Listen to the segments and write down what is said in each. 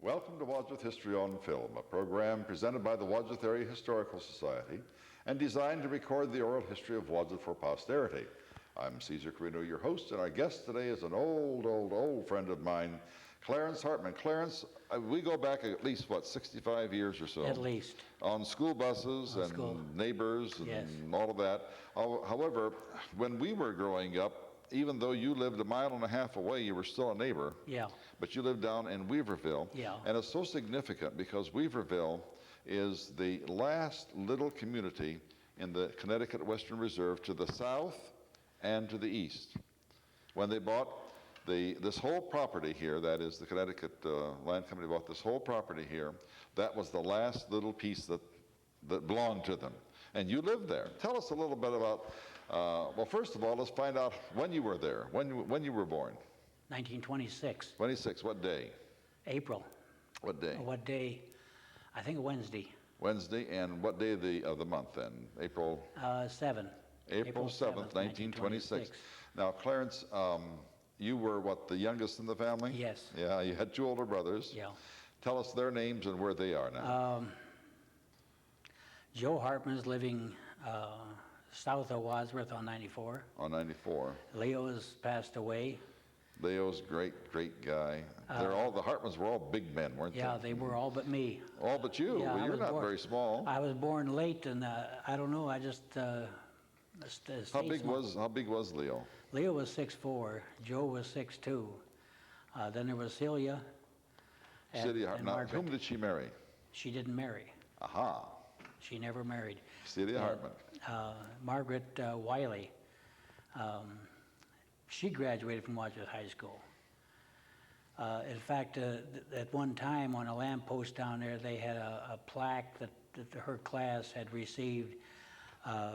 Welcome to Wadsworth History on Film, a program presented by the Wadsworth Area Historical Society and designed to record the oral history of Wadsworth for posterity. I'm Caesar Carino, your host, and our guest today is an old friend of mine, Clarence Hartman. Clarence, we go back at least, what, 65 years or so? At least. On school buses and neighbors and all of that. However, when we were growing up, even though you lived 1.5 miles away, you were still a neighbor. Yeah. But you lived down in Weaverville. Yeah. And it's so significant because Weaverville is the last little community in the Connecticut Western Reserve to the south and to the east. When they bought this whole property here, that is the Connecticut Land Company bought this whole property here, that was the last little piece that belonged to them. And you lived there. Tell us a little bit about, well, first of all, let's find out when you were there, when you were born. 1926. 26, what day? April. What day? What day? I think Wednesday. Wednesday, and what day of the month then? April? 7. April 7th, 1926. Now, Clarence, you were what, the youngest in the family? Yes. Yeah, you had 2 older brothers. Yeah. Tell us their names and where they are now. Joe Hartman's living south of Wadsworth on 94. On 94. Leo has passed away. Leo's great guy. The Hartmans were all big men, weren't they? Yeah, they were all but me. All but you? Yeah, well, you're not very small. I was born late, and I don't know, I just How big was Leo? Leo was 6'4", Joe was 6'2". Then there was Celia and Margaret. Whom did she marry? She didn't marry. Aha. She never married. Celia Hartman. Margaret Wiley. She graduated from Wadsworth High School. In fact, at one time on a lamppost down there, they had a plaque that her class had received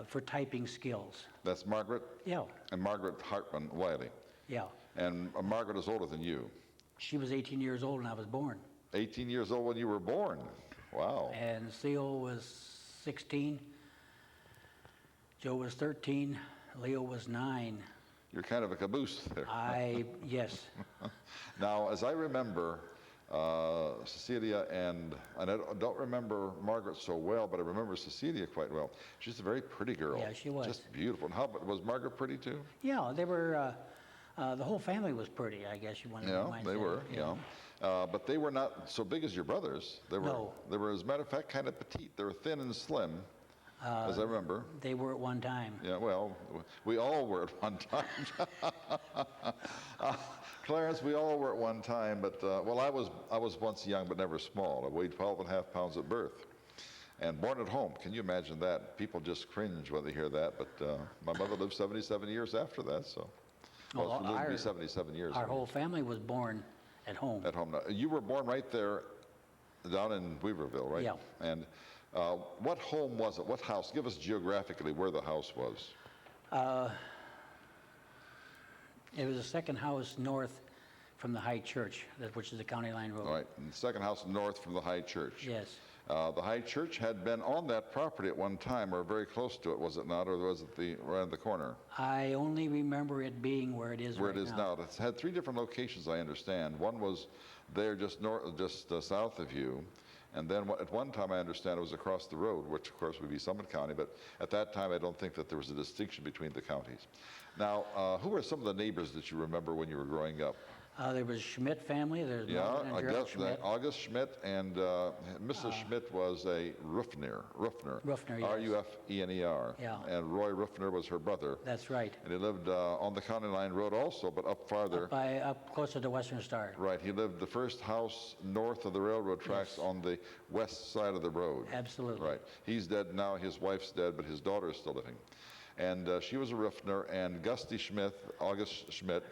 for typing skills. That's Margaret? Yeah. And Margaret Hartman Wiley? Yeah. And Margaret is older than you? She was 18 years old when I was born. 18 years old when you were born? Wow. And Theo was 16. Joe was 13. Leo was 9. You're kind of a caboose there. Yes. Now, as I remember, Cecilia and I don't remember Margaret so well, but I remember Cecilia quite well. She's a very pretty girl. Yeah, she was. Just beautiful. And was Margaret pretty too? Yeah, they were, the whole family was pretty, I guess you want to Yeah, they were, yeah. But they were not so big as your brothers. They were, as a matter of fact, kind of petite. They were thin and slim. As I remember. They were at one time. Yeah, well, we all were at one time. Clarence, we all were at one time, but, well, I was once young but never small. I weighed 12.5 pounds at birth and born at home. Can you imagine that? People just cringe when they hear that, but my mother lived 77 years after that, so. Well, she lived to be 77 years. Our whole family was born at home. At home. Now, you were born right there down in Weaverville, right? Yeah. And what home was it? What house? Give us geographically where the house was. It was the second house north from the High Church, which is the County Line Road. All right, and the second house north from the High Church. Yes. The High Church had been on that property at one time, or very close to it, was it not? Or was it around the corner? I only remember it being where it is right now. Where it is now. It's had 3 different locations, I understand. One was there just south of you. And then at one time, I understand, it was across the road, which of course would be Summit County, but at that time, I don't think that there was a distinction between the counties. Now, who were some of the neighbors that you remember when you were growing up? There was Schmidt family. There's August Schmidt, and Mrs. Schmidt was a Ruffner, yes. Rufner. Yeah. And Roy Ruffner was her brother. That's right. And he lived on the County Line Road also, but up farther. Up closer to Western Star. Right. He lived the first house north of the railroad tracks on the west side of the road. Absolutely. Right. He's dead now. His wife's dead, but his daughter is still living. And she was a Ruffner, and August Schmidt.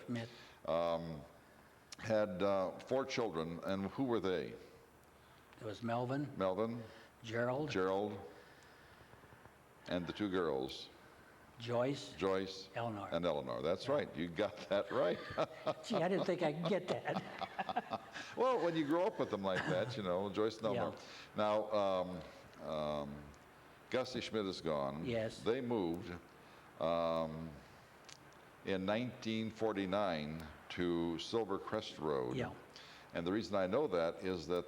Had 4 children, and who were they? There was Melvin. Gerald. And the 2 girls. Joyce. Eleanor. And Eleanor. That's right. You got that right. Gee, I didn't think I could get that. Well, when you grow up with them like that, you know, Joyce and Eleanor. Yeah. Now, Gussie Schmidt is gone. Yes. They moved in 1949 to Silver Crest Road. Yeah. And the reason I know that is that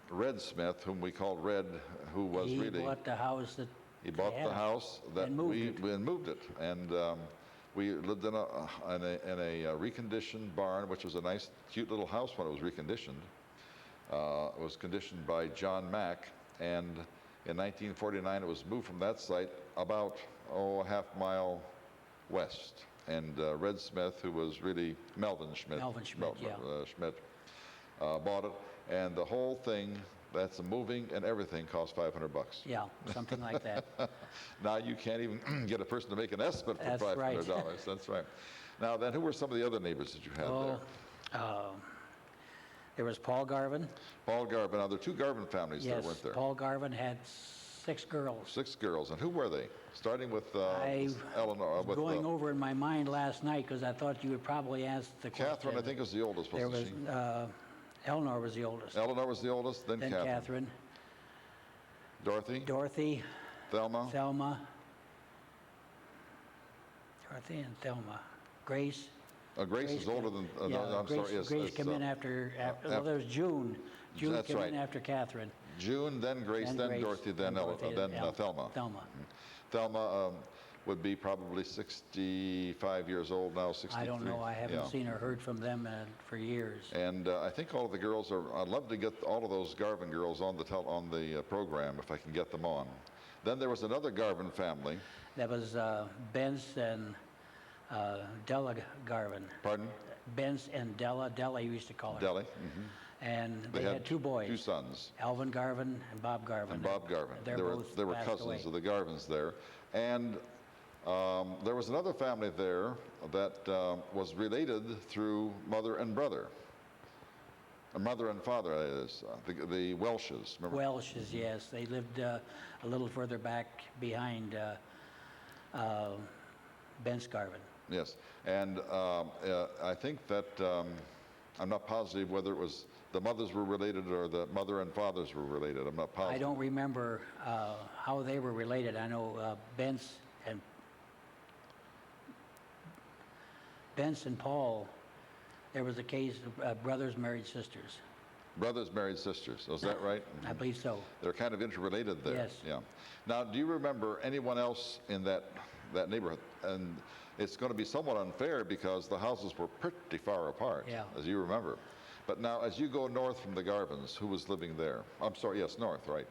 Red Smith, whom we called Red, who was He really... bought the house that He they bought had the house that and moved it. And we lived in a reconditioned barn, which was a nice, cute little house when it was reconditioned. It was conditioned by John Mack, and in 1949 it was moved from that site about, a half mile west. And Red Smith, who was really Melvin Schmidt, Schmidt, bought it, and the whole thing, that's the moving and everything, cost $500. Yeah, something like that. Now you can't even get a person to make an estimate for That's $500. right. That's right. Now then, who were some of the other neighbors that you had there? There was Paul Garvin. Paul Garvin. Now there are two Garvin families there, weren't there? Paul Garvin had 6 girls. 6 girls. And who were they? Starting with I Eleanor. was going over in my mind last night because I thought you would probably ask the question. Catherine, I think, was the oldest, There wasn't was, she? Eleanor was the oldest. Eleanor was the oldest, then Catherine. Dorothy? Dorothy. Thelma? Thelma. Dorothy and Thelma. Grace. Grace is older than... no, I'm Grace, sorry. Yes, Grace came in after well, there was June. June That's came right. in after Catherine. June, then Grace, then Dorothy, then Thelma. Thelma. Thelma would be probably 65 years old now, 63. I don't know. I haven't seen or heard from them for years. And I think all of the girls are... I'd love to get all of those Garvin girls on the program if I can get them on. Then there was another Garvin family. That was Bence and Della Garvin. Pardon? Bence and Della. Della, you used to call her. Della. And they had 2 boys. 2 sons. Alvin Garvin and Bob Garvin. And Bob Garvin. Both they were passed cousins away. of the Garvins there. And there was another family there that was related through mother and brother. Mother and father, that is, the Welshes. Remember? Welshes, yes. They lived a little further back behind Bence Garvin. Yes, and I think that, I'm not positive whether it was the mothers were related or the mother and fathers were related. I'm not positive. I don't remember how they were related. I know Bence and Paul, there was a case of brothers married sisters. Brothers married sisters, is that right? I believe so. They're kind of interrelated there. Yes. Yeah. Now, do you remember anyone else in that neighborhood? And it's going to be somewhat unfair because the houses were pretty far apart, as you remember. But now, as you go north from the Garvins, who was living there? I'm sorry, yes, north, right.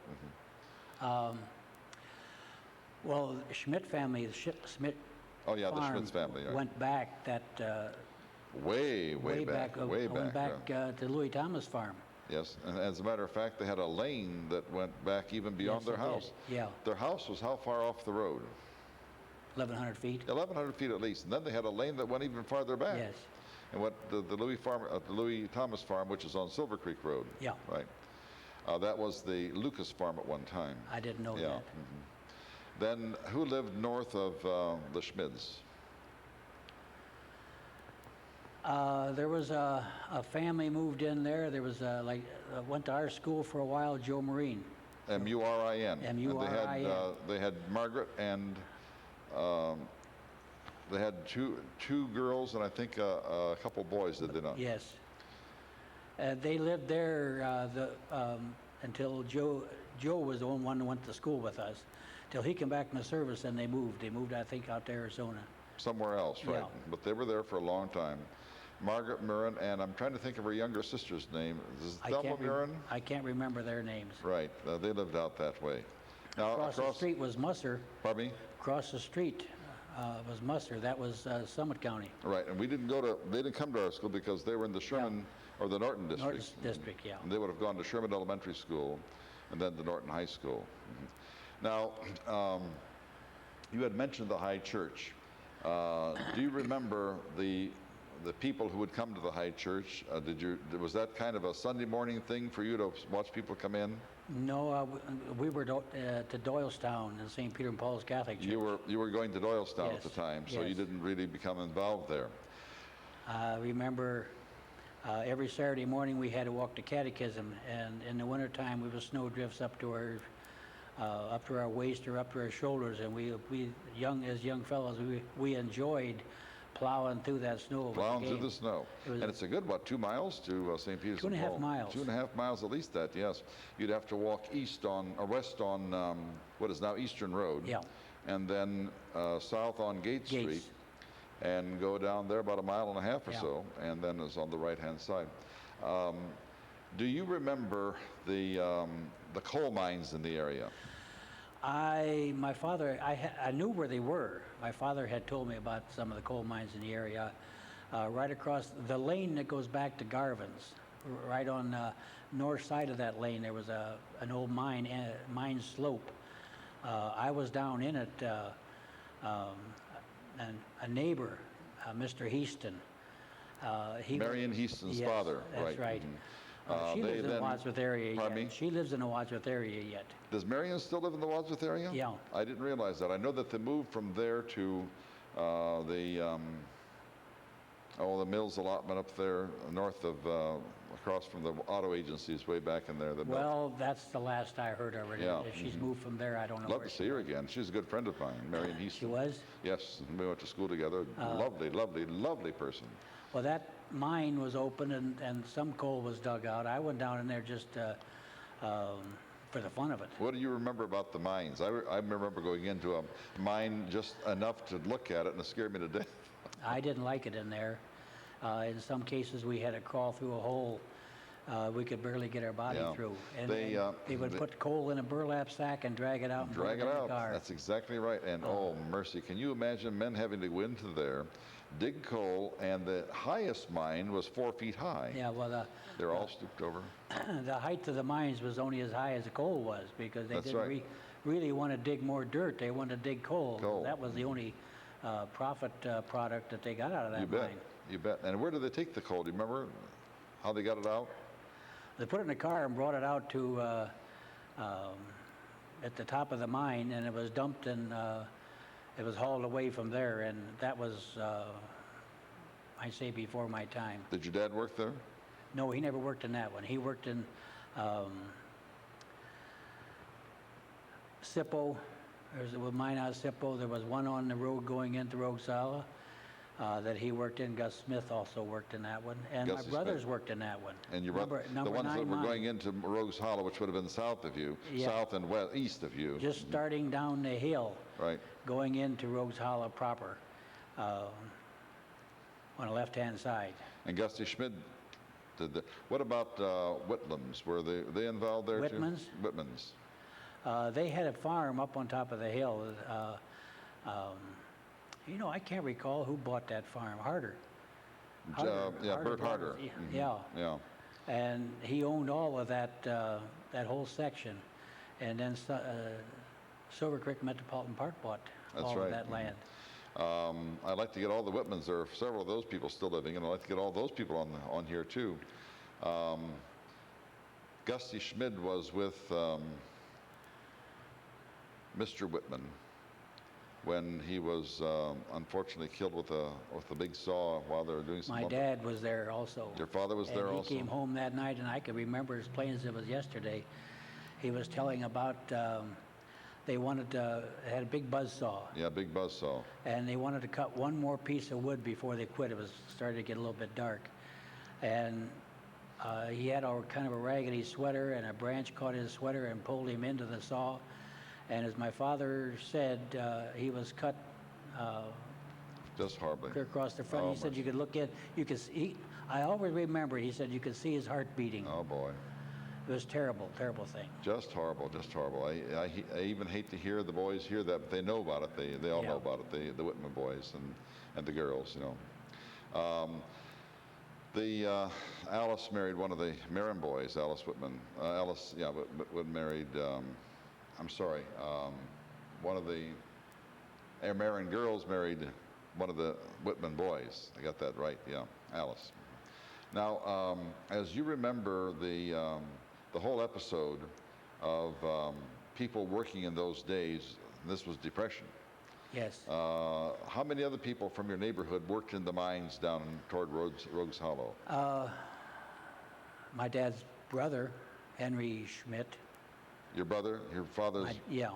Well, the Schmidt family, the Schmidt Oh, yeah, the farm Schmitz family. Right. went back that way back. went back to Louis Thomas farm. Yes, and as a matter of fact, they had a lane that went back even beyond their house. Yeah. Their house was how far off the road? 1,100 feet. 1,100 feet at least, and then they had a lane that went even farther back. Yes. And what the Louis Thomas farm, which is on Silver Creek Road. Yeah. Right. That was the Lucas farm at one time. I didn't know Yeah. that. Then who lived north of the Schmids? There was a family moved in there. There was went to our school for a while, Joe Marine. M-U-R-I-n. M-U-R-I-N. And they had Margaret and they had two girls and I think a couple boys, did they not? Yes. They lived there until Joe was the one who went to school with us. Till he came back from the service and they moved. They moved, I think, out to Arizona. Somewhere else, right? Yeah. But they were there for a long time. Margaret Mirren, and I'm trying to think of her younger sister's name. Is it Thelma Mirren? I can't remember their names. Right. They lived out that way. Now Across the street was Musser. Pardon me? Across the street was Musser. That was Summit County. Right, and they didn't come to our school because they were in the Sherman or the Norton district. Norton district, yeah. And they would have gone to Sherman Elementary School and then to Norton High School. Now, you had mentioned the High Church. Do you remember the people who would come to the High Church? Was that kind of a Sunday morning thing for you to watch people come in? No, we were to Doylestown in St. Peter and Paul's Catholic Church. You were going to Doylestown Yes, at the time, so yes. you didn't really become involved there. I remember every Saturday morning we had to walk to catechism, and in the wintertime we was snow drifts up to our waist or up to our shoulders, and we young fellows, we enjoyed plowing through that snow. with the Plowing through game. the snow. It was- And it's a good, what, 2 miles to St. Peter's and 2.5 Paul? miles. 2.5 miles, at least that, yes. You'd have to walk west on what is now Eastern Road. Yeah. And then south on Gate Street. Gates. And go down there about 1.5 miles or Yeah. so, and then it's on the right-hand side. Do you remember the coal mines in the area? My father, I knew where they were. My father had told me about some of the coal mines in the area. Right across the lane that goes back to Garvin's, right on the north side of that lane, there was an old mine slope. I was down in it, and a neighbor, Mr. Heaston. Marion Heaston's yes, father, that's right. right. Mhm. She They lives in the then- Wadsworth area Pardon yet. me? She lives in the Wadsworth area yet. Does Marion still live in the Wadsworth area? Yeah. I didn't realize that. I know that they moved from there to the Mills allotment up there north of, across from the auto agencies way back in there. Well, that's the last I heard of her. Yeah, If she's moved from there, I don't know Love where to see her again. She's a good friend of mine, Marion Heaston. she was. Yes, we went to school together. Lovely, lovely, lovely person. Well, that mine was open and some coal was dug out. I went down in there just for the fun of it. What do you remember about the mines? I remember going into a mine just enough to look at it, and it scared me to death. I didn't like it in there. In some cases, we had to crawl through a hole we could barely get our body Yeah. through. And They, they would put coal in a burlap sack and drag it out and Drag put it in the out. car. That's exactly right. And oh, mercy, can you imagine men having to go into there, dig coal, and the highest mine was 4 feet high. Yeah, well, They're all stooped over. the height of the mines was only as high as the coal was because they That's didn't right. really want to dig more dirt. They wanted to dig coal. Coal. That was the only profit product that they got out of that You bet. mine. You bet. And where did they take the coal? Do you remember how they got it out? They put it in a car and brought it out to at the top of the mine, and it was dumped and it was hauled away from there. And that was, I say, before my time. Did your dad work there? No, he never worked in that one. He worked in Sippo. There's a mine out of Sippo. There was one on the road going into Roguesala that he worked in. Gus Smith also worked in that one. And Gussie my brothers Smith. worked in that one. And your brother, the Number ones that 9 were mine. going into Rogues Hollow, which would have been south of you, Yeah. south and east of you. Just starting down the hill, Right. going into Rogues Hollow proper, on the left-hand side. And Gusty Schmidt did the. What about Whitlam's? Were they involved there too? Whitman's? Whitman's. They had a farm up on top of the hill. I can't recall who bought that farm. Harder. Bert bought Harder. it. Mhm. Yeah. Yeah. And he owned all of that whole section. And then Silver Creek Metropolitan Park bought That's all right. of that land. I'd like to get all the Whitmans. There are several of those people still living, and I'd like to get all those people on here too. Gusty Schmid was with Mr. Whitman when he was unfortunately killed with a big saw while they were doing some My lumber. dad was there also. Your father was there and also? he came home that night, and I could remember as plain as it was yesterday. He was telling about they had a big buzz saw, Yeah, big buzz saw. and they wanted to cut one more piece of wood before they quit. It was starting to get a little bit dark, and he had kind of a raggedy sweater, and a branch caught his sweater and pulled him into the saw. And as my father said, he was cut Just horribly. clear across the front. Oh, He said mercy. you could look at, you could see. I always remember. He said you could see his heart beating. Oh boy. It was terrible, terrible thing. Just horrible, just horrible. I even hate to hear the boys hear that, but they know about it. They all Yeah. know about it. The Whitman boys and the girls, Alice married one of the Marin boys, Alice Whitman. Whitman married. One of the Marin girls married one of the Whitman boys. I got that right. Yeah, Alice. Now, as you remember the whole episode of people working in those days, this was Depression. Yes. How many other people from your neighborhood worked in the mines down toward Rogues Hollow? My dad's brother, Henry Schmidt. Your brother, your father's, Yeah.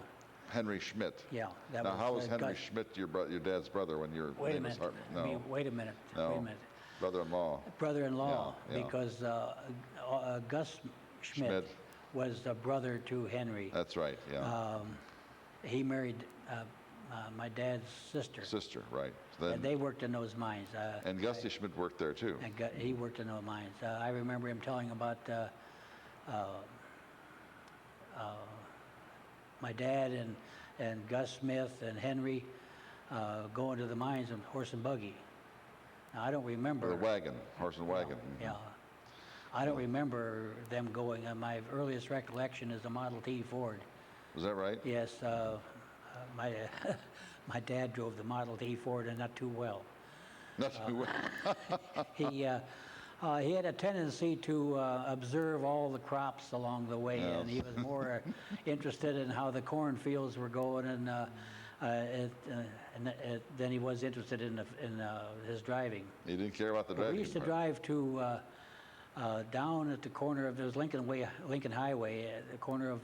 Henry Schmidt. Yeah, that Now, was. how was Henry Gus- Schmidt your dad's brother when your Wait a name was minute. Hartman? No, Wait a minute. no. Wait a minute. Brother-in-law. Brother-in-law, Yeah, yeah. because Gus Schmidt Schmidt. was a brother to Henry. That's right, yeah. He married my dad's sister, Sister, right. and they worked in those mines. And Gusty Schmidt worked there too. And he worked in those mines. I remember him telling about my dad and Gus Smith and Henry going to the mines in horse and buggy. Now, I don't remember. The wagon, horse and wagon. Yeah. I don't remember them going. My earliest recollection is a Model T Ford. Was that right? Yes, my my dad drove the Model T Ford, and not too well. Not too well. He had a tendency to observe all the crops along the way, Yes. and he was more interested in how the cornfields were going, than he was interested in his driving. He didn't care about the But driving. we used to part. drive to down at the corner of there's Lincoln Highway, at the corner of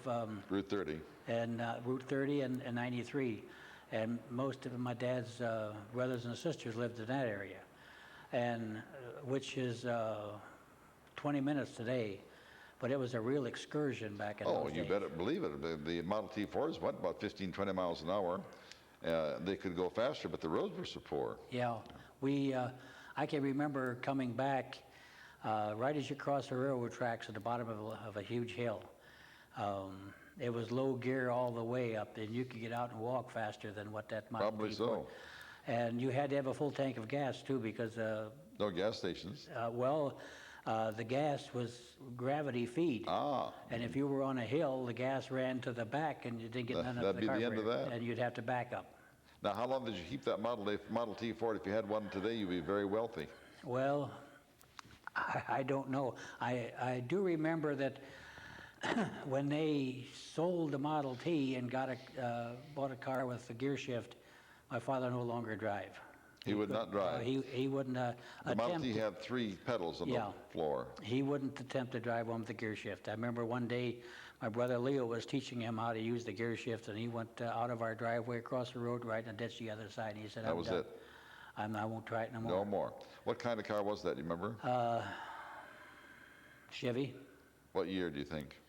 Route 30. and Route 30 and 93, and most of my dad's brothers and sisters lived in that area, and which is 20 minutes today, but it was a real excursion back in Oh, those you days. better believe it. The Model T Fords went about 15, 20 miles an hour. They could go faster, but the roads were so poor. Yeah, I can remember coming back right as you cross the railroad tracks at the bottom of a huge hill. It was low gear all the way up, and you could get out and walk faster than what that Model Probably T so. Ford. And you had to have a full tank of gas too, because No gas stations. the gas was gravity feed. Ah, And if you were on a hill, the gas ran to the back, and you didn't get none of That'd the be the end of carburetor, that. and you'd have to back up. now how long did you keep that Model T Ford? If you had one today, you'd be very wealthy. Well, I don't know. I do remember that when they sold the Model T and bought a car with the gear shift, my father no longer drive. He would not drive. He wouldn't The Model attempt. T had 3 pedals on Yeah. the floor. He wouldn't attempt to drive one with the gear shift. I remember one day my brother Leo was teaching him how to use the gear shift, and he went out of our driveway, across the road, right in the ditch the other side. And he said, That "I'm was done. it. I won't try it no more." No more. What kind of car was that? Do you remember? Chevy. What year do you think?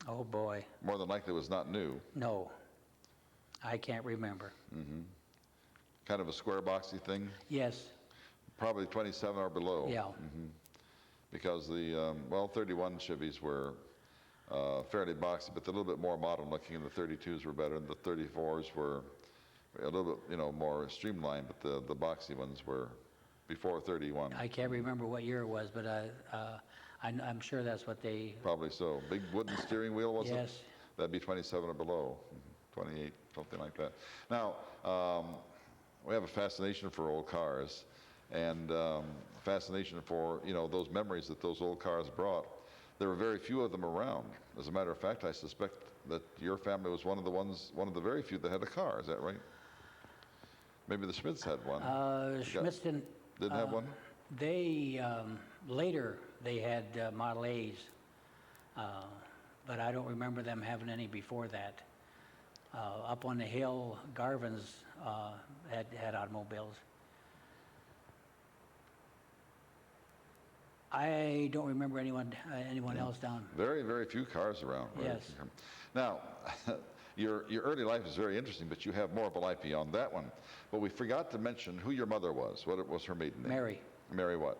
Oh boy, More than likely it was not new. no, I can't remember. Kind of a square boxy thing. Yes, Probably 27 or below. yeah. Because the 31 Chevys were fairly boxy, but a little bit more modern looking, and the 32s were better, and the 34s were a little bit, more streamlined, but the boxy ones were before 31. I can't remember what year it was, but I'm sure that's what they. Probably so. Big wooden steering wheel, was it? Yes. That'd be 27 or below, 28, something like that. Now, we have a fascination for old cars, and fascination for, those memories that those old cars brought. There were very few of them around. As a matter of fact, I suspect that your family was one of the very few that had a car. Is that right? Maybe the Schmidts had one. Schmitz didn't. Didn't have one? They later they had Model A's, but I don't remember them having any before that. Up on the hill, Garvin's had automobiles. I don't remember anyone else down. Very, very few cars around. Yes. Now, your early life is very interesting, but you have more of a life beyond that one. But we forgot to mention who your mother was. What was her maiden name? Mary. Mary what?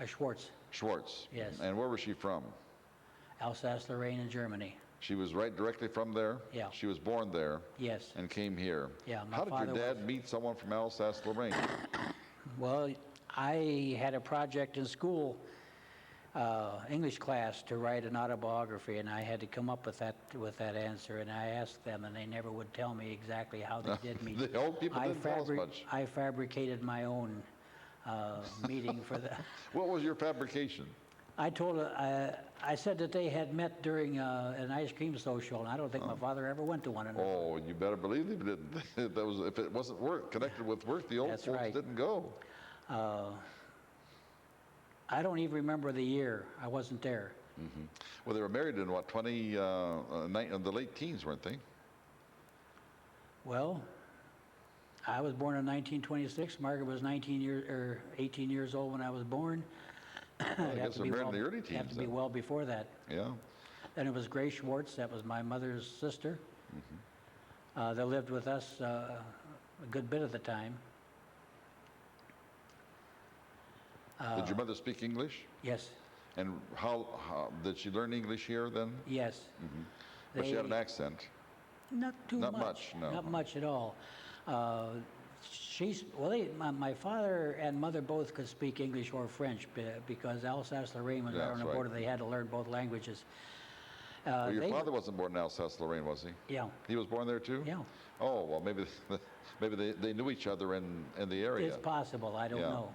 Schwartz, Schwartz. Yes. And where was she from? Alsace-Lorraine in Germany. She was right directly from there? Yeah. She was born there Yes. and came here. Yeah, my How did father your dad was. meet someone from Alsace-Lorraine? Well, I had a project in school, English class, to write an autobiography, and I had to come up with that answer. And I asked them, and they never would tell me exactly how they did meet. The old people didn't tell us much. I fabricated my own meeting for the. What was your fabrication? I said that they had met during an ice cream social, and I don't think my father ever went to one. Oh, you better believe they didn't. If it wasn't connected with work, the old That's folks right. didn't go. I don't even remember the year. I wasn't there. Well, they were married in what, in the late teens, weren't they? Well, I was born in 1926. Margaret was 18 years old when I was born. Well, I guess they were married in the early Have teens to be then. well before that. Yeah. Then it was Grace Schwartz, that was my mother's sister. That lived with us a good bit of the time. Did your mother speak English? Yes, And how did she learn English here then? yes. But she had They- an accent. Not too Not much. much, no. Not much at all. My father and mother both could speak English or French because Alsace-Lorraine was Yeah, right on that's the right. border. They had to learn both languages. Well, your they- father wasn't born in Alsace-Lorraine, was he? Yeah, He was born there too? yeah. Oh, well, maybe they knew each other in the area. It's possible. I don't Yeah. know.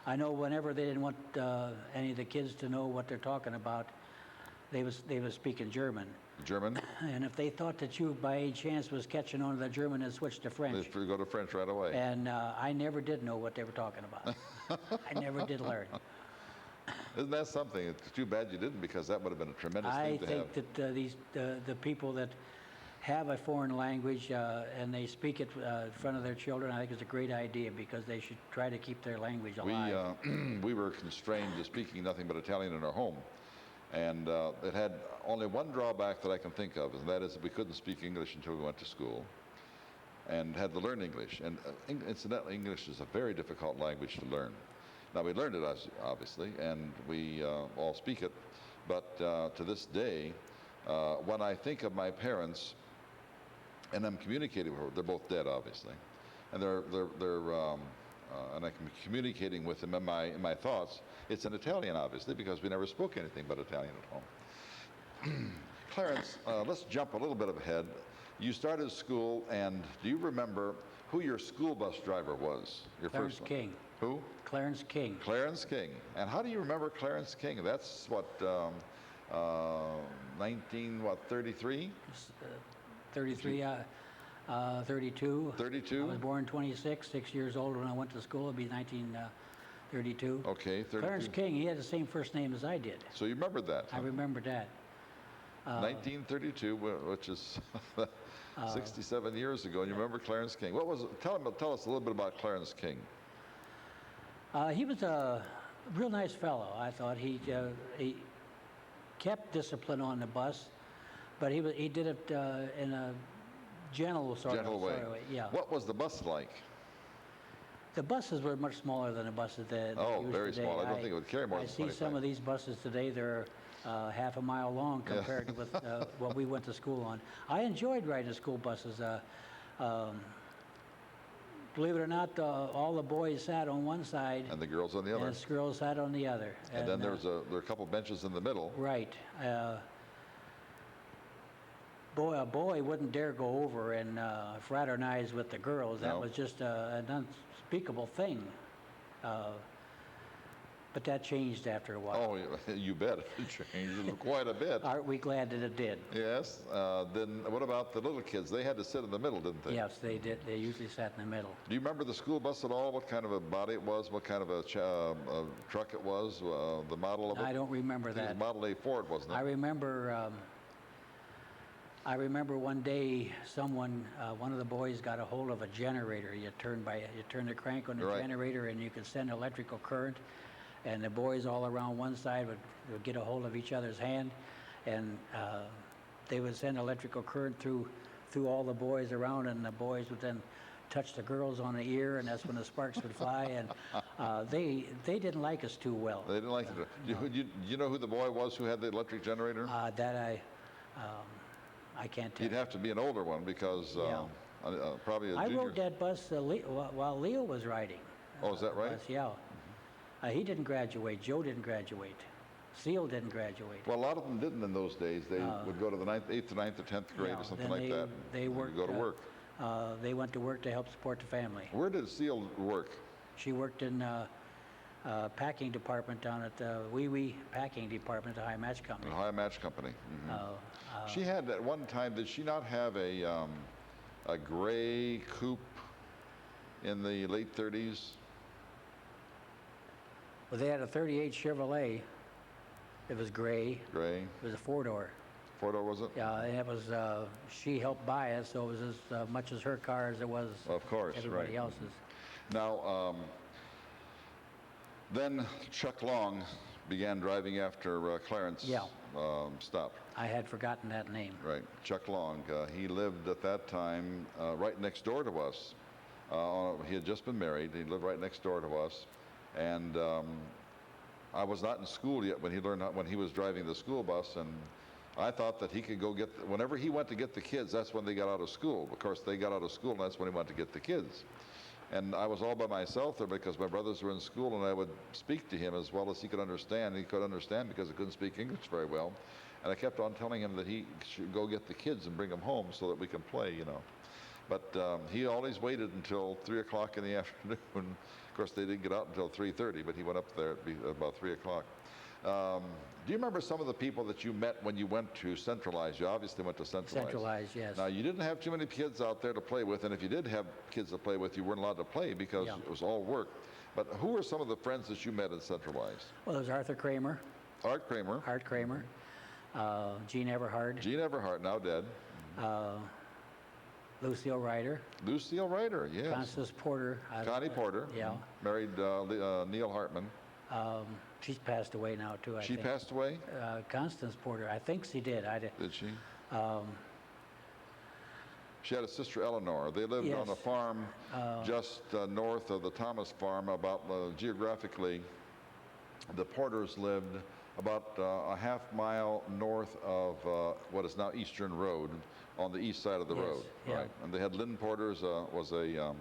I know whenever they didn't want any of the kids to know what they're talking about, they was speaking German. German? And if they thought that you, by any chance, was catching on to the German, they switched to They French. go to French right away. And I never did know what they were talking about. I never did learn. Isn't that something? It's too bad you didn't, because that would have been a tremendous I thing to have. think that the people that have a foreign language and they speak it in front of their children, I think it's a great idea because they should try to keep their language alive. We were constrained to speaking nothing but Italian in our home. And it had only one drawback that I can think of, and that is that we couldn't speak English until we went to school and had to learn English. And incidentally, English is a very difficult language to learn. Now, we learned it, obviously, and we all speak it. But to this day, when I think of my parents, and I'm communicating with them, they're both dead, obviously, and and I'm communicating with them in my thoughts. It's in Italian, obviously, because we never spoke anything but Italian at home. Clarence, let's jump a little bit ahead. You started school, and do you remember who your school bus driver was? Your Clarence first one? King. Who? Clarence King. Clarence King. And how do you remember Clarence King? That's what, 33? 33, 32. 32? I was born 26, 6 years old when I went to school. It'd be 1932. Okay, 32. Clarence King, he had the same first name as I did. So you remembered that? I remember that. 1932, which is 67 years ago, and you remember Clarence King. What was it? Tell us a little bit about Clarence King. He was a real nice fellow. I thought he kept discipline on the bus, but he did it in a gentle sort of way. Yeah. What was the bus like? The buses were much smaller than the buses that Oh, used very today. small. I don't think it would carry more I than see 25. some of these buses today, they're half a mile long compared with what we went to school on. I enjoyed riding school buses. Believe it or not, all the boys sat on one side And the girls on the other. and the girls sat on the other. And then there were a couple benches in the middle. Right. A boy wouldn't dare go over and fraternize with the girls. That No. was just an unspeakable thing. But that changed after a while. Oh, you bet. It changed quite a bit. Aren't we glad that it did? Yes. Then what about the little kids? They had to sit in the middle, didn't they? Yes, they did. They usually sat in the middle. Do you remember the school bus at all? What kind of a body it was? What kind of a truck it was? The model of it? I don't remember I think it that. was Model A Ford, wasn't it? I remember one day one of the boys got a hold of a generator. You turn the crank on the Right. generator and you could send electrical current. And the boys all around one side would get a hold of each other's hand, and they would send electrical current through all the boys around, and the boys would then touch the girls on the ear, and that's when the sparks would fly. And they didn't like us too well. They didn't like it. Do you know who the boy was who had the electric generator? That I can't tell. He'd have to be an older one because Yeah. probably a I junior. rode that bus while Leo was riding. Oh, is that right? Bus, yeah. He didn't graduate. Joe didn't graduate. Seal didn't graduate. Well, a lot of them didn't in those days. They would go to the 8th to 9th or 10th grade Yeah, or something then like that. They and worked. go to work. They went to work to help support the family. Where did Seal work? She worked in packing department down at the Wee Packing Department at the High Match Company. The High Match Company. She had at one time. Did she not have a gray coupe in the late 30s? Well, they had a 38 Chevrolet. It was gray. Gray. It was a four-door. Four-door, was it? Yeah, and it was, she helped buy it, so it was as much as her car as it was Of course, everybody right. else's. Now, then Chuck Long began driving after Clarence Yeah. stopped. I had forgotten that name. Right, Chuck Long. He lived at that time right next door to us. He had just been married. He lived right next door to us, and I was not in school yet when he was driving the school bus, and I thought that he could go get whenever he went to get the kids. That's when they got out of school. Of course, they got out of school, and that's when he went to get the kids. And I was all by myself there because my brothers were in school, and I would speak to him as well as he could understand. He could understand because he couldn't speak English very well. And I kept on telling him that he should go get the kids and bring them home so that we can play, you know. But he always waited until 3 o'clock in the afternoon. Of course, they didn't get out until 3:30, but he went up there at about 3 o'clock. Do you remember some of the people that you met when you went to Centralize? You obviously went to Centralize. Centralized, yes. Now, you didn't have too many kids out there to play with, and if you did have kids to play with, you weren't allowed to play because Yeah. it was all work. But who were some of the friends that you met in Centralize? Well, there was Arthur Kramer, Art Kramer, Art Kramer, Gene Everhard, Gene Everhart, now dead, Lucille Ryder, Lucille Ryder, yes, Constance Porter. Connie Porter, Yeah. married Neil Hartman. She's passed away now, too, I She think. passed away, Constance Porter, I think she did. did she? Um, She had a sister, Eleanor. They lived on a Yes. farm just north of the Thomas farm, about geographically. The Porters lived about a half-mile north of what is now Eastern Road, on the east side of the Yes, road. yeah. Right. And they had Lynn Porter's was the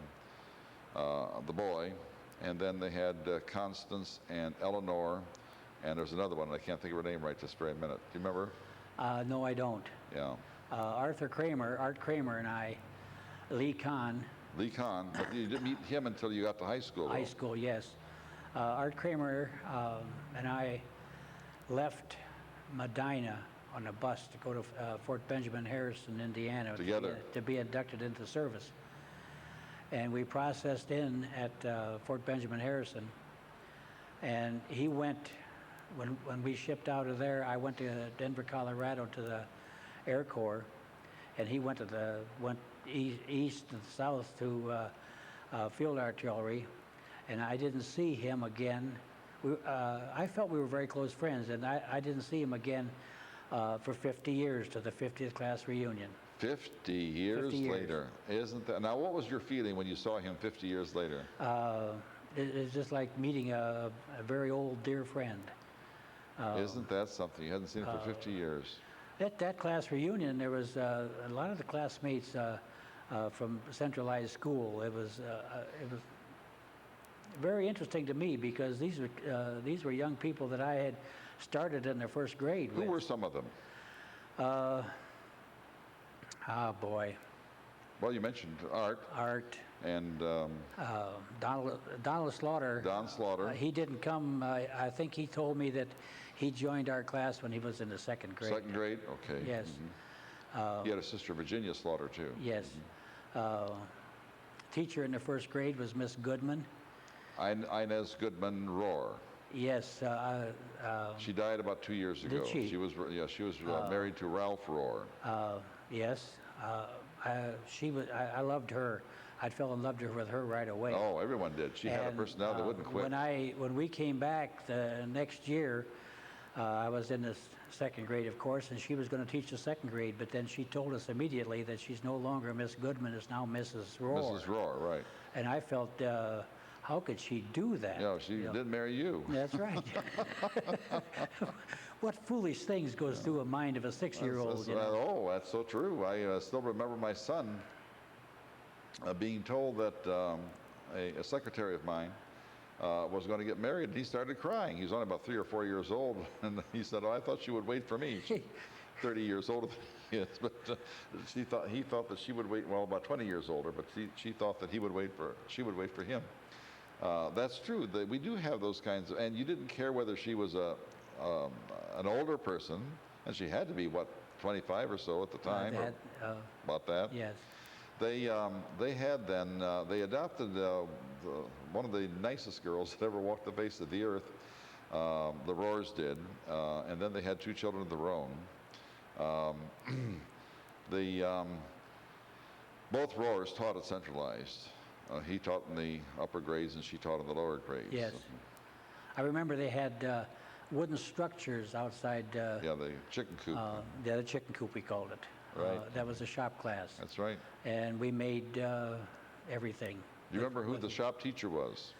boy, and then they had Constance and Eleanor, and there's another one. I can't think of her name right this very minute. Do you remember? no, I don't. Yeah. Art Kramer and I, Lee Kahn, Lee Kahn, but you didn't meet him until you got to high school. high though. school, yes. Art Kramer and I left Medina on a bus to go to Fort Benjamin Harrison, Indiana, Together. to be inducted into service. And we processed in at Fort Benjamin Harrison, and he went, when we shipped out of there, I went to Denver, Colorado to the Air Corps, and he went east and south to field artillery, and I didn't see him again. I felt we were very close friends, and I didn't see him again for 50 years, to the 50th class reunion. 50 years 50 years. later, isn't that? Now, what was your feeling when you saw him 50 years later? It's just like meeting a very old dear friend. Isn't that something? You hadn't seen him for 50 years. At that class reunion, there was a lot of the classmates from centralized school. It was very interesting to me because these were young people that I had started in their first grade Who with. were some of them? Oh boy, Well, you mentioned Art Art, and Donald Slaughter. Don Slaughter. He didn't come. I think he told me that he joined our class when he was in the second grade. Second grade? Okay. Yes. He had a sister, Virginia Slaughter, too. Yes. Teacher in the first grade was Miss Goodman. Inez Goodman Rohr. Yes. She died about 2 years ago. Did she? She was married to Ralph Rohr. Yes. I loved her. I fell in love with her right away. Oh, everyone did. She had a And, personality that wouldn't quit. When we came back the next year, I was in the second grade, of course, and she was going to teach the second grade, but then she told us immediately that she's no longer Miss Goodman, it's now Mrs. Rohr. Mrs. Rohr, right. And I felt, how could she do that? Yeah, she did marry you. That's right. What foolish things goes through a mind of a 6-year-old? You know? Oh, that's so true. I still remember my son being told that a secretary of mine was going to get married, and he started crying. He was only about 3 or 4 years old, and he said, "Oh, I thought she would wait for me." She's 30 years older than he is, but he thought that she would wait. Well, about 20 years older, but she thought that she would wait for him. That's true. We do have those kinds of, and you didn't care whether she was an older person, and she had to be, what, 25 or so at the time, or about that. Yes. They had then, they adopted one of the nicest girls that ever walked the face of the earth. The Roars did, and then they had 2 children of their own. Both Roars taught at Centralized. He taught in the upper grades and she taught in the lower grades. Yes. I remember they had wooden structures outside. Yeah, the chicken coop. The chicken coop, we called it. Right. That was a shop class. That's right. And we made everything. Do you remember who the shop teacher was?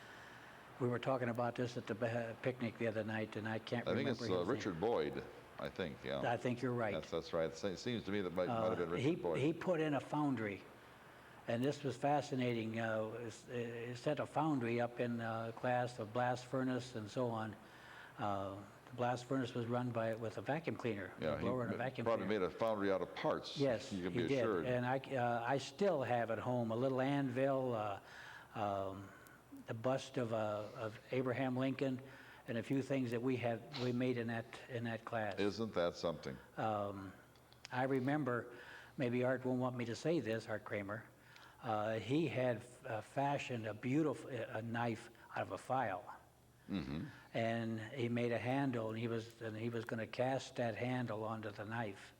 We were talking about this at the picnic the other night, and I can't remember. I think it's his name. Richard Boyd, I think, yeah. I think you're right. That's right. It seems to me that might have been Richard Boyd. He put in a foundry, and this was fascinating. He set a foundry up in class, a blast furnace, and so on. The blast furnace was run with a vacuum cleaner, Yeah, a blower and a vacuum probably cleaner. made a foundry out of parts. Yes, you can he be did. assured. And I still have at home a little anvil, the bust of Abraham Lincoln, and a few things that we made in that class. Isn't that something? I remember, maybe Art won't want me to say this, Art Kramer. He had fashioned a knife out of a file. Mm-hmm. And he made a handle, and he was going to cast that handle onto the knife.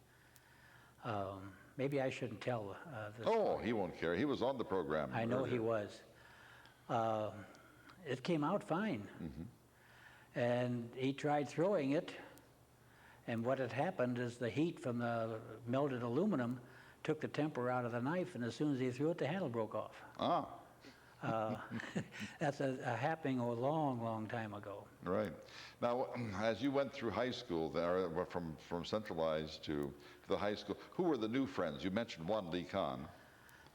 Maybe I shouldn't tell this. Oh, he won't care. He was on the program. I know earlier. he was. It came out fine. Mm-hmm. And he tried throwing it, and what had happened is the heat from the melted aluminum took the temper out of the knife, and as soon as he threw it, the handle broke off. Ah. That's a happening a long, long time ago. Right. Now, as you went through high school, there, from Centralized to the high school, who were the new friends? You mentioned one, Lee Kahn.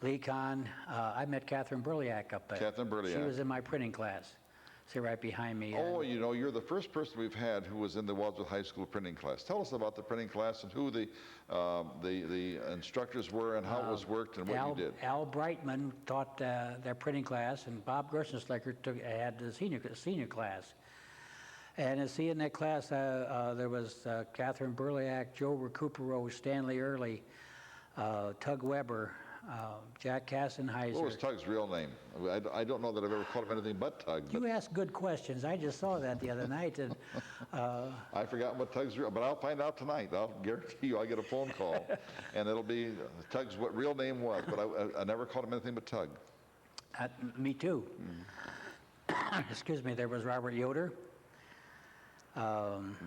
Lee Kahn, I met Catherine Burliak up there. Catherine Burliak. She was in my printing class. See right behind me. Oh, you know, you're the first person we've had who was in the Wadsworth High School printing class. Tell us about the printing class and who the instructors were and how it was worked and what you did. Al Brightman taught their printing class, and Bob Gerstenslecker had the senior class. And as see in that class, there was Catherine Burliak, Joe Recupero, Stanley Early, Tug Weber, Jack Kassenheiser. What was Tug's real name? I don't know that I've ever called him anything but Tug. You ask good questions. I just saw that the other night. And I forgot what Tug's real, but I'll find out tonight. I'll guarantee you I'll get a phone call, and it'll be Tug's what real name was, but I never called him anything but Tug. Me too. Excuse me. There was Robert Yoder.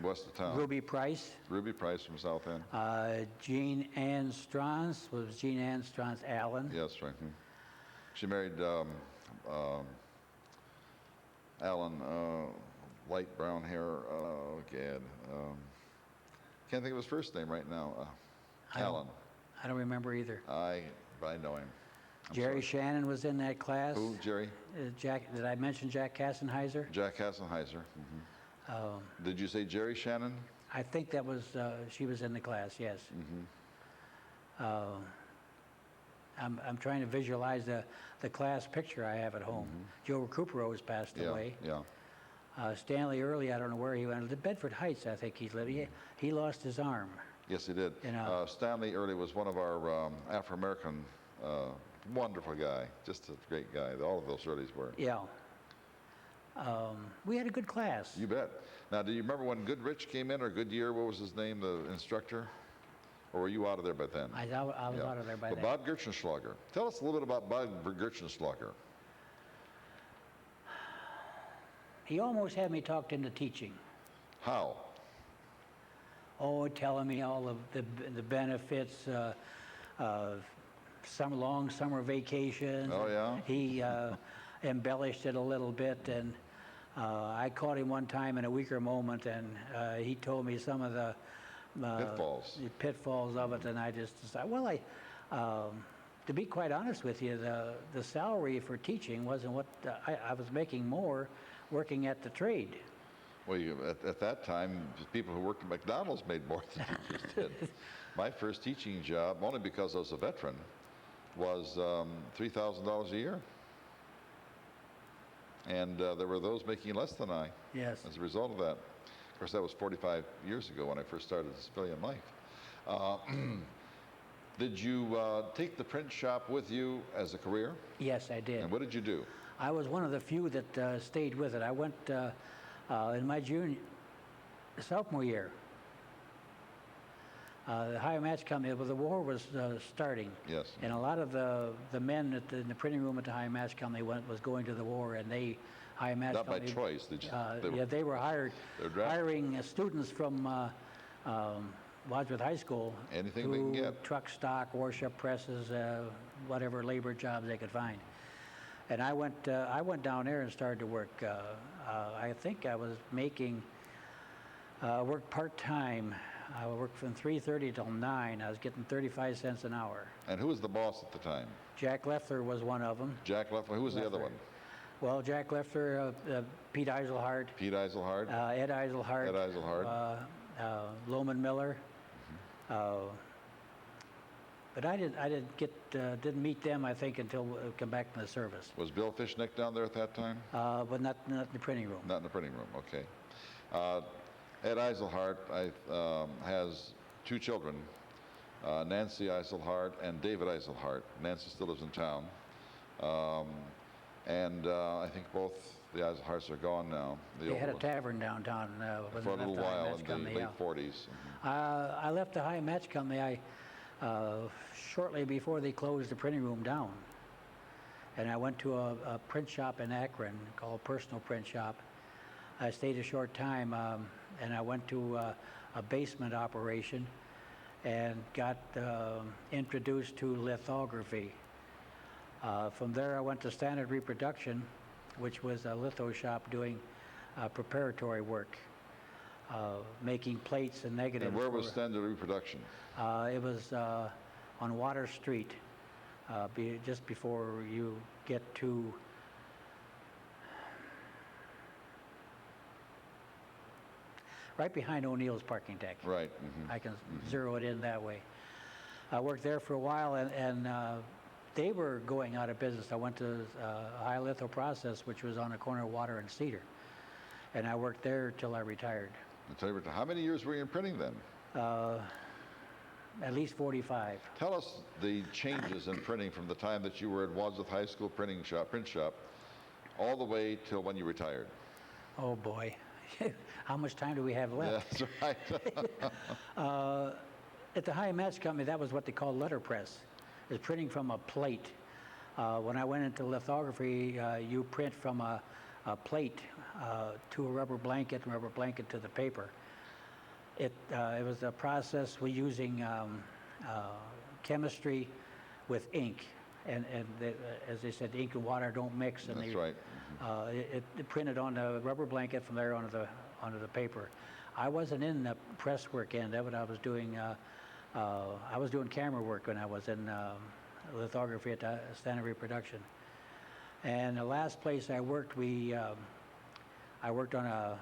West of town. Ruby Price. Ruby Price from South End. Jean Ann Strauss. Was Jean Ann Strauss Allen? Yes, right. She married Alan, light brown hair. Oh, Gad. Can't think of his first name right now. Alan. I don't remember either. I know him. Jerry Shannon was in that class. Who, Jerry? Did I mention Jack Kassenheiser? Jack Kassenheiser. Mm-hmm. Did you say Jerry Shannon? I think that was, she was in the class, yes. Mm-hmm. I'm trying to visualize the class picture I have at home. Mm-hmm. Joe Recupero has passed away. Yeah. Stanley Early, I don't know where he went. The Bedford Heights, I think he's living. He lost his arm. Yes, he did. You know, Stanley Early was one of our Afro-American, wonderful guy, just a great guy. All of those Earlys were. Yeah. We had a good class. You bet. Now, do you remember when Goodrich came in, or Goodyear, what was his name, the instructor? Or were you out of there by then? I was out of there by then. Bob Gertschenschlager. Tell us a little bit about Bob Gertschenschlager. He almost had me talked into teaching. How? Oh, telling me all of the benefits, some long summer vacations. Oh, yeah? He embellished it a little bit, and I caught him one time in a weaker moment, and he told me some of the pitfalls of it, and I just decided, well, to be quite honest with you, the salary for teaching wasn't what I was making more working at the trade. Well, at that time, people who worked at McDonald's made more than teachers did. My first teaching job, only because I was a veteran, was $3,000 a year. And there were those making less than I. Yes. As a result of that. Of course, that was 45 years ago when I first started civilian life. Did you take the print shop with you as a career? Yes, I did. And what did you do? I was one of the few that stayed with it. I went In my sophomore year. The High Match Company, well, the war was starting. Yes. And a lot of the men in the printing room at the High Match Company was going to the war, and High Match Not by Company... choice. They were hiring students from Wadsworth High School. Anything they can get. Truck stock, worship presses, whatever labor jobs they could find. And I went down there and started to work. I think I was making work part-time. I worked from 3:30 till 9. I was getting 35 cents an hour. And who was the boss at the time? Jack Leffler was one of them. Jack Leffler. Who was the other one? Well, Jack Leffler, Pete Eiselhart. Pete Eiselhart. Ed Eiselhart. Ed Eiselhart. Loman Miller. But I didn't meet them, I think, until we come back from the service. Was Bill Fishnick down there at that time? But not in the printing room. Not in the printing room, okay. Ed Eiselhart has two children, Nancy Eiselhart and David Eiselhart. Nancy still lives in town. I think both the Eiselharts are gone now. They had a tavern downtown. For a little while in the late 40s. I left the High Match Company shortly before they closed the printing room down. And I went to a print shop in Akron called Personal Print Shop. I stayed a short time, and I went to a basement operation and got introduced to lithography. From there, I went to Standard Reproduction, which was a litho shop doing preparatory work, making plates and negatives. And where was Standard Reproduction? It was on Water Street, just before you get to right behind O'Neill's parking deck. Right. Mm-hmm. I can zero it in that way. I worked there for a while, and they were going out of business. I went to High Litho Process, which was on the corner of Water and Cedar, and I worked there till I retired. How many years were you in printing then? At least 45. Tell us the changes in printing from the time that you were at Wadsworth High School print shop, all the way till when you retired. Oh boy, how much time do we have left? That's right. At the High Match Company, that was what they called letterpress. It's printing from a plate. When I went into lithography, you print from a plate to a rubber blanket, and rubber blanket to the paper. It was a process we're using chemistry with ink, and as they said, ink and water don't mix. And that's right. It printed on the rubber blanket from there onto the paper. I wasn't in the press work end of it. I was doing camera work when I was in lithography at the Standard Reproduction. And the last place I worked, I worked on a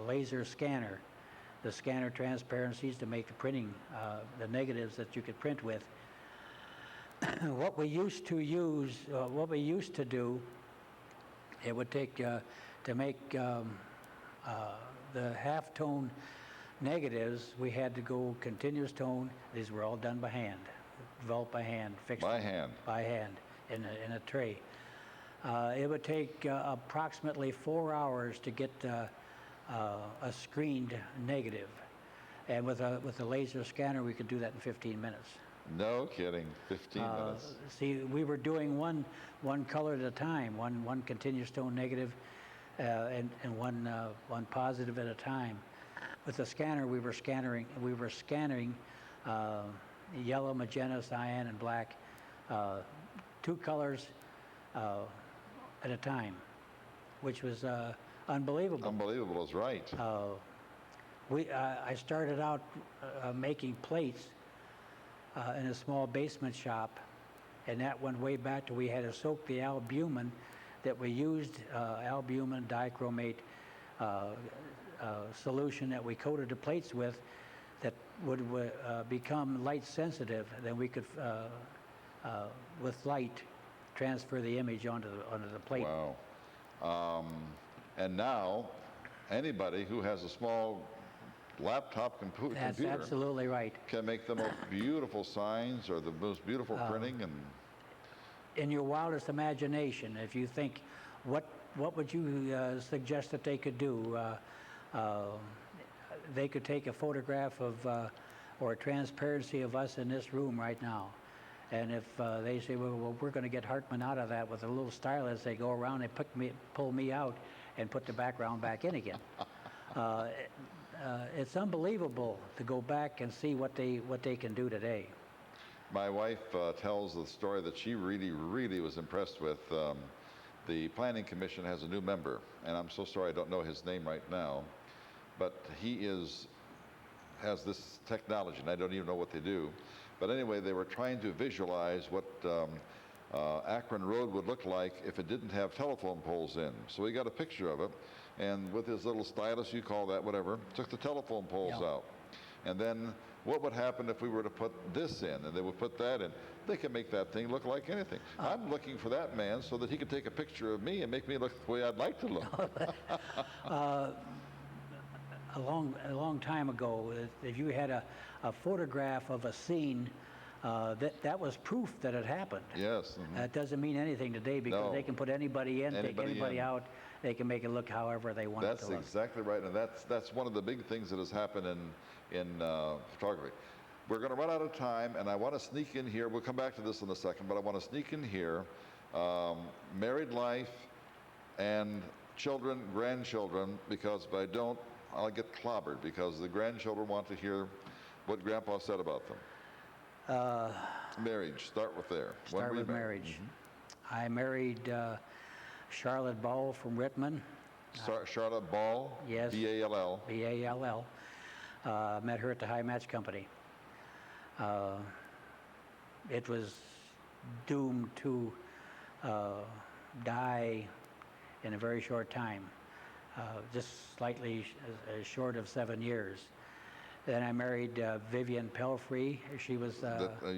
laser scanner. The scanner transparencies to make the printing, the negatives that you could print with. What we used to do, it would take to make the half-tone negatives, we had to go continuous tone. These were all done by hand, developed by hand, fixed by hand in a tray. It would take approximately 4 hours to get a screened negative, and with a laser scanner we could do that in 15 minutes. No kidding, 15 minutes. See, we were doing one color at a time, one continuous tone negative, and one positive at a time. With the scanner, we were scanning yellow, magenta, cyan, and black, 2 colors at a time, which was unbelievable. Unbelievable is right. I started out making plates in a small basement shop, and that went way back to we had to soak the albumin that we used, albumin dichromate solution that we coated the plates with, that would become light sensitive. Then we could, with light, transfer the image onto the plate. Wow. And now, anybody who has a small laptop computer That's absolutely right. can make the most beautiful signs or the most beautiful printing. And in your wildest imagination, if you think, what what would you suggest that they could do? They could take a photograph of or a transparency of us in this room right now. And if they say, well, we're going to get Hartman out of that with a little stylus, they go around and pull me out and put the background back in again. It's unbelievable to go back and see what they can do today. My wife tells the story that she really was impressed with. The Planning Commission has a new member, and I'm so sorry I don't know his name right now, but he has this technology, and I don't even know what they do. But anyway, they were trying to visualize what Akron Road would look like if it didn't have telephone poles in. So he got a picture of it, and with his little stylus, you call that whatever, took the telephone poles out. And then what would happen if we were to put this in, and they would put that in? They can make that thing look like anything. I'm looking for that man so that he can take a picture of me and make me look the way I'd like to look. A long time ago, if you had a photograph of a scene, that was proof that it happened. Yes. That doesn't mean anything today because they can put anybody in, take anybody out. They can make it look however they want it to look. That's exactly right, and that's one of the big things that has happened in photography. We're going to run out of time, and I want to sneak in here. We'll come back to this in a second, but I want to sneak in here. Married life and children, grandchildren, because if I don't, I'll get clobbered because the grandchildren want to hear what Grandpa said about them. Marriage, start with there. Start with marriage. I married Charlotte Ball from Rittman. Charlotte Ball? Yes. B-A-L-L. B-A-L-L. Met her at the High Match Company. It was doomed to die in a very short time, just slightly short of 7 years. Then I married Vivian Pelfrey. She was...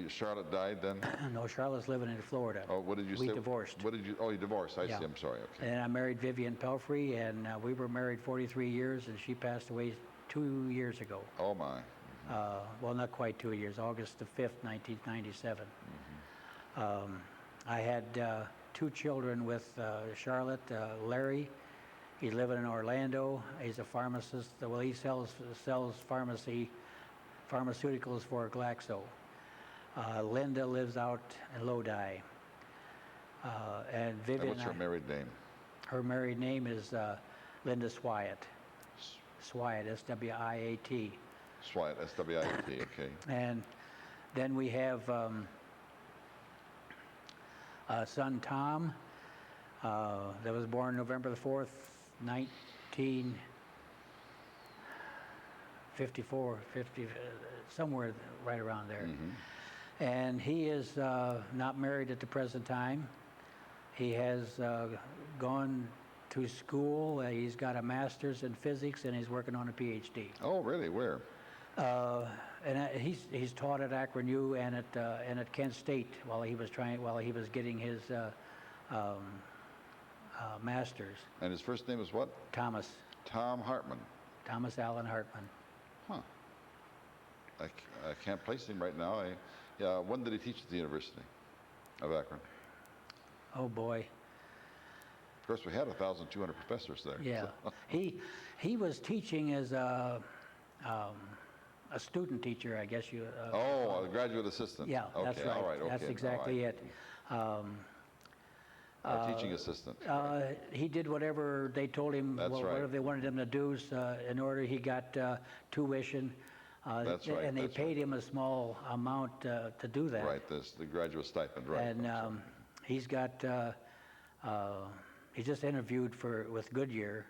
Charlotte died then? No, Charlotte's living in Florida. Oh, what did you say? We divorced. What did you... Oh, you divorced. I see. I'm sorry. Okay. And I married Vivian Pelfrey, and we were married 43 years, and she passed away 2 years ago. Oh, my. Well, not quite 2 years, August the 5th, 1997. I had 2 children with Charlotte, Larry. He's living in Orlando. He's a pharmacist. Well, he sells pharmaceuticals for Glaxo. Linda lives out in Lodi. And Vivian... And what's her married name? Her married name is Linda Swiat. Swiat, S-W-I-A-T. Swiat, S-W-I-A-T, okay. And then we have son Tom that was born November the 4th, 1954, somewhere right around there. And he is not married at the present time. He has gone to school. He's got a master's in physics, and he's working on a PhD. Oh, really? Where? And he's taught at Akron U and at Kent State while he was getting his master's. And his first name is what? Thomas. Tom Hartman. Thomas Allen Hartman. Huh. I can't place him right now. When did he teach at the University of Akron? Oh boy. Of course, we had 1,200 professors there. Yeah. So. He was teaching as a student teacher, I guess you. A graduate assistant. Yeah, okay, that's right. All right. Okay. That's exactly it. A teaching assistant. He did whatever they told him, That's right. whatever they wanted him to do. In order, he got tuition. That's right. And they paid him a small amount to do that. Right, the graduate stipend, right. And he's got, he just interviewed with Goodyear.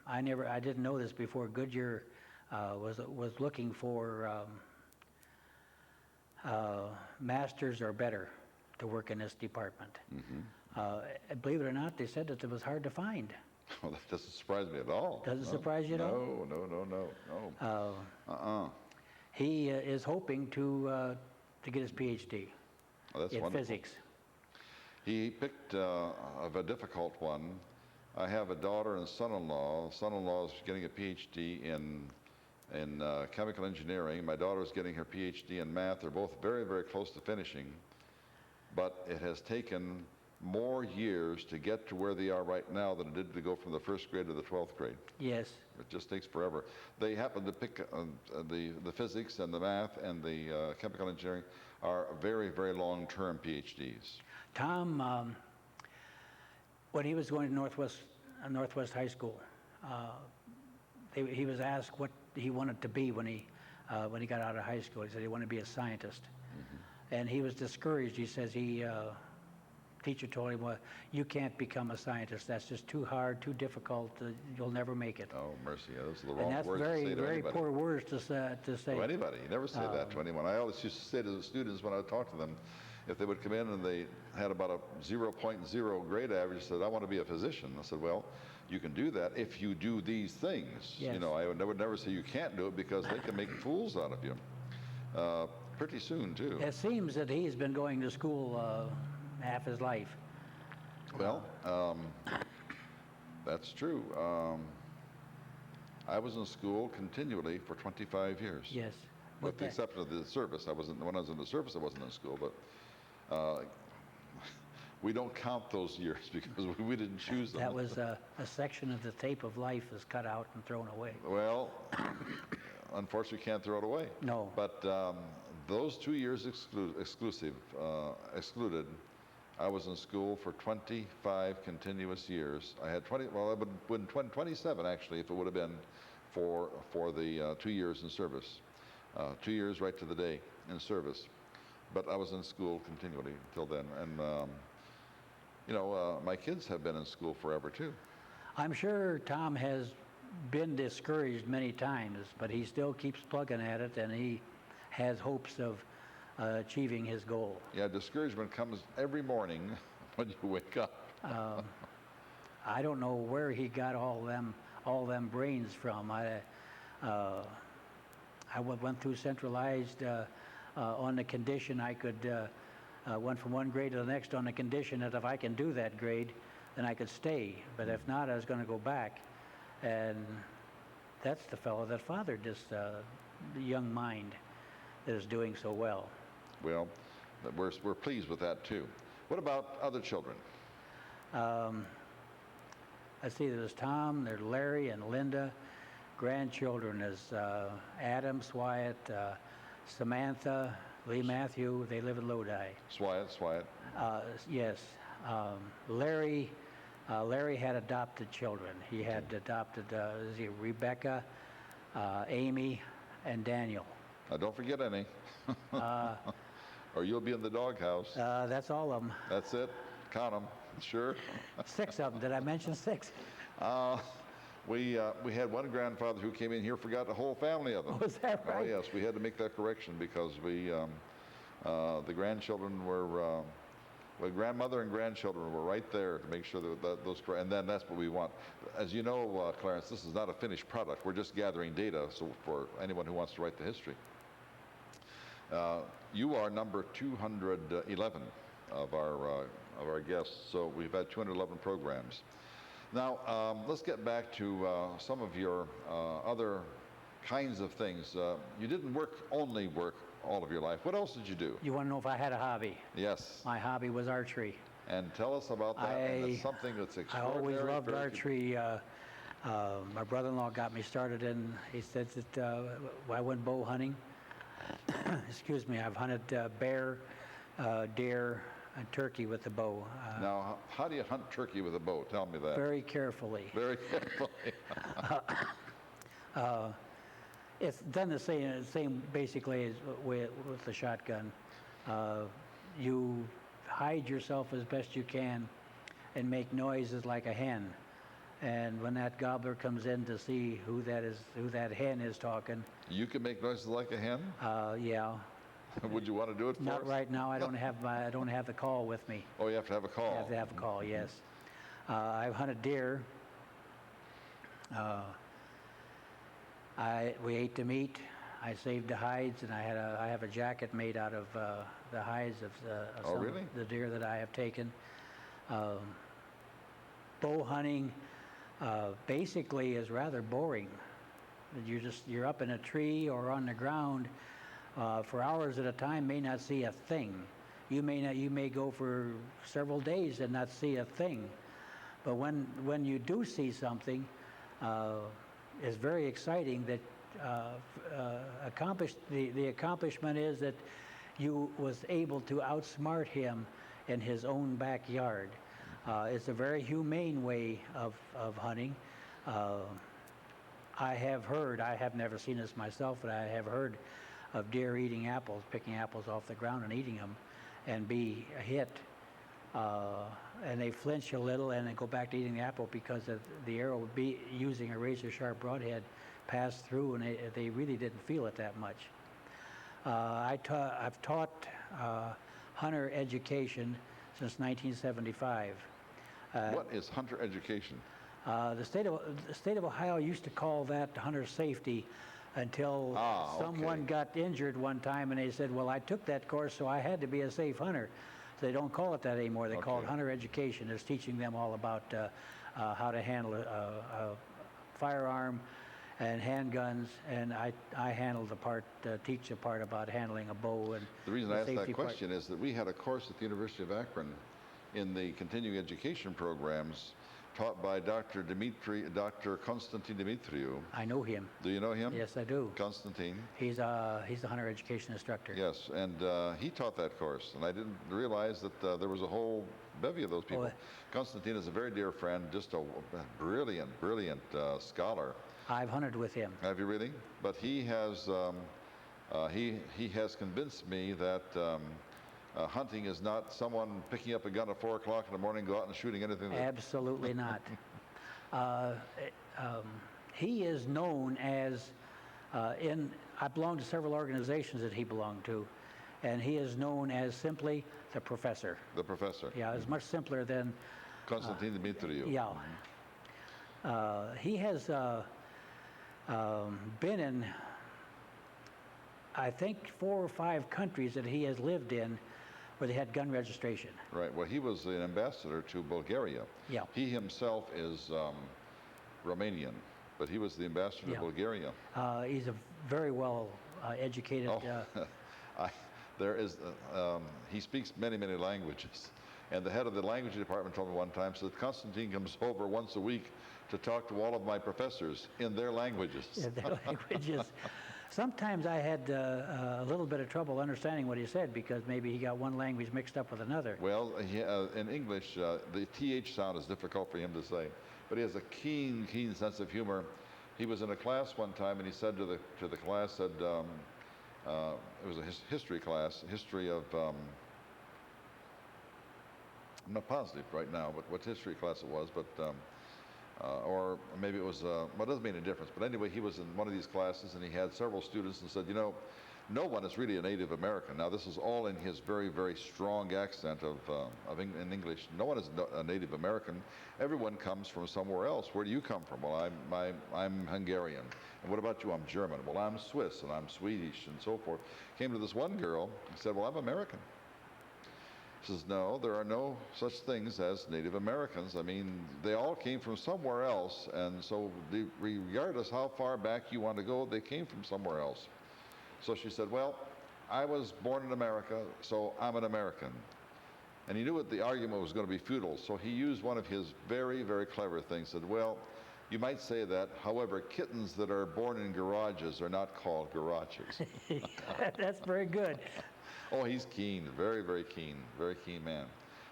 I didn't know this before. Goodyear was looking for masters or better to work in this department. Believe it or not, they said that it was hard to find. Well, that doesn't surprise me at all. Doesn't surprise you at all? No. He is hoping to get his PhD in physics. He picked a difficult one. I have a daughter and son-in-law. Son-in-law is getting a PhD in chemical engineering. My daughter is getting her PhD in math. They're both very, very close to finishing. But it has taken more years to get to where they are right now than it did to go from the 1st grade to the 12th grade. Yes. It just takes forever. They happen to pick the physics and the math and the chemical engineering are very, very long-term PhDs. Tom, when he was going to Northwest High School, he was asked what he wanted to be when he got out of high school. He said he wanted to be a scientist. And he was discouraged. He says teacher told him, well, you can't become a scientist. That's just too hard, too difficult. You'll never make it. Oh, mercy. Yeah, those are the wrong And that's words to say to very, very anybody. poor words to say. To anybody. You never say that to anyone. I always used to say to the students when I would talk to them, if they would come in and they had about a 0.0 grade average, said, I want to be a physician. I said, well, you can do that if you do these things. Yes. You know, I would never say you can't do it because they can make fools out of you. Pretty soon, too. It seems that he's been going to school half his life. Well, that's true. I was in school continually for 25 years. Yes. With the exception of the service. When I was in the service, I wasn't in school, but we don't count those years because we didn't choose them. That was a section of the tape of life is cut out and thrown away. Well, unfortunately, you can't throw it away. No. But those 2 years excluded, I was in school for 25 continuous years. I had 27 actually, if it would have been for the 2 years in service. 2 years right to the day in service. But I was in school continually until then. And, my kids have been in school forever too. I'm sure Tom has been discouraged many times, but he still keeps plugging at it, and he has hopes of achieving his goal. Yeah, discouragement comes every morning when you wake up. I don't know where he got all them brains from. I went through centralized on the condition I could went from one grade to the next on the condition that if I can do that grade, then I could stay. But if not, I was going to go back. And that's the fellow that fathered this young mind that is doing so well. Well, we're pleased with that too. What about other children? Let's see, there's Tom, there's Larry and Linda. Grandchildren is Adam, Swyatt, Samantha, Lee Matthew. They live in Lodi. Swyatt. Yes. Larry had adopted children. He had adopted Rebecca, Amy, and Daniel. Now, don't forget any. Or you'll be in the doghouse. That's all of them. That's it. Count them. Sure. 6 of them. Did I mention 6? We had one grandfather who came in here, forgot the whole family of them. Was that right? Oh, yes. We had to make that correction because the grandchildren were, grandmother and grandchildren were right there to make sure that those, and then that's what we want. As you know, Clarence, this is not a finished product. We're just gathering data so for anyone who wants to write the history. You are number 211 of our guests, so we've had 211 programs. Now, let's get back to some of your other kinds of things. You didn't only work all of your life. What else did you do? You want to know if I had a hobby? Yes. My hobby was archery. And tell us about that. And it's something that's I extraordinary. always loved archery. My brother-in-law got me started in, he said that I went bow hunting. Excuse me, I've hunted bear, deer, and turkey with the bow. Now, how do you hunt turkey with a bow? Tell me that. Very carefully. Very carefully. It's done the same basically as with the shotgun. You hide yourself as best you can and make noises like a hen. And when that gobbler comes in to see who that hen is talking. You can make noises like a hen? Yeah. Would you want to do it for Not us? right now. I don't have the call with me. Oh, you have to have a call. I have to have a call. Yes. I've hunted deer. We ate the meat. I saved the hides, and I have a jacket made out of the hides of some of the deer that I have taken. Bow hunting basically is rather boring. You're up in a tree or on the ground for hours at a time, may not see a thing. you may go for several days and not see a thing. But when you do see something, it's very exciting. That the accomplishment is that you was able to outsmart him in his own backyard. It's a very humane way of hunting. I have heard, I have never seen this myself, but I have heard of deer eating apples, picking apples off the ground and eating them, and be hit. And they flinch a little and then go back to eating the apple because the arrow would be using a razor-sharp broadhead passed through, and they really didn't feel it that much. I've taught hunter education since 1975. What is hunter education? The state of Ohio used to call that hunter safety until someone got injured one time, and they said, well, I took that course, so I had to be a safe hunter. So they don't call it that anymore. They call it hunter education. It's teaching them all about how to handle a firearm and handguns, and I handle the part, teach the part about handling a bow. And the reason I asked that question is that we had a course at the University of Akron in the continuing education programs taught by Dr. Constantine Dimitriou. I know him. Do you know him? Yes, I do. Constantine. He's the hunter education instructor. Yes, and he taught that course, and I didn't realize that there was a whole bevy of those people. Constantine is a very dear friend, just a brilliant scholar. I've hunted with him. Have you really? But he has convinced me that hunting is not someone picking up a gun at 4 o'clock in the morning, go out and shooting anything. Absolutely not. He is known as, I belong to several organizations that he belonged to, and he is known as simply the professor. The professor. Yeah, it's much simpler than Constantine Dimitriou. Yeah. He has been in, I think, 4 or 5 countries that he has lived in where they had gun registration. Right. Well, he was an ambassador to Bulgaria. Yeah. He himself is Romanian, but he was the ambassador to Bulgaria. He's a very well educated. He speaks many languages. And the head of the language department told me one time, said, Constantine comes over once a week to talk to all of my professors in their languages. In their languages. Sometimes I had a little bit of trouble understanding what he said because maybe he got one language mixed up with another. Well, in English, the TH sound is difficult for him to say, but he has a keen sense of humor. He was in a class one time, and he said to the class, it was a history class, history of, I'm not positive right now what history class it was, but or maybe it was, well, it doesn't make any difference. But anyway, he was in one of these classes, and he had several students and said, you know, no one is really a Native American. Now, this is all in his very strong accent in English. No one is a Native American. Everyone comes from somewhere else. Where do you come from? Well, I'm Hungarian. And what about you? I'm German. Well, I'm Swiss, and I'm Swedish, and so forth. Came to this one girl and said, well, I'm American. She says, no, there are no such things as Native Americans. I mean, they all came from somewhere else, and so regardless how far back you want to go, they came from somewhere else. So she said, well, I was born in America, so I'm an American. And he knew that the argument was going to be futile, so he used one of his very clever things. Said, well, you might say that, however, kittens that are born in garages are not called garages. That's very good. Oh, he's keen, very keen man.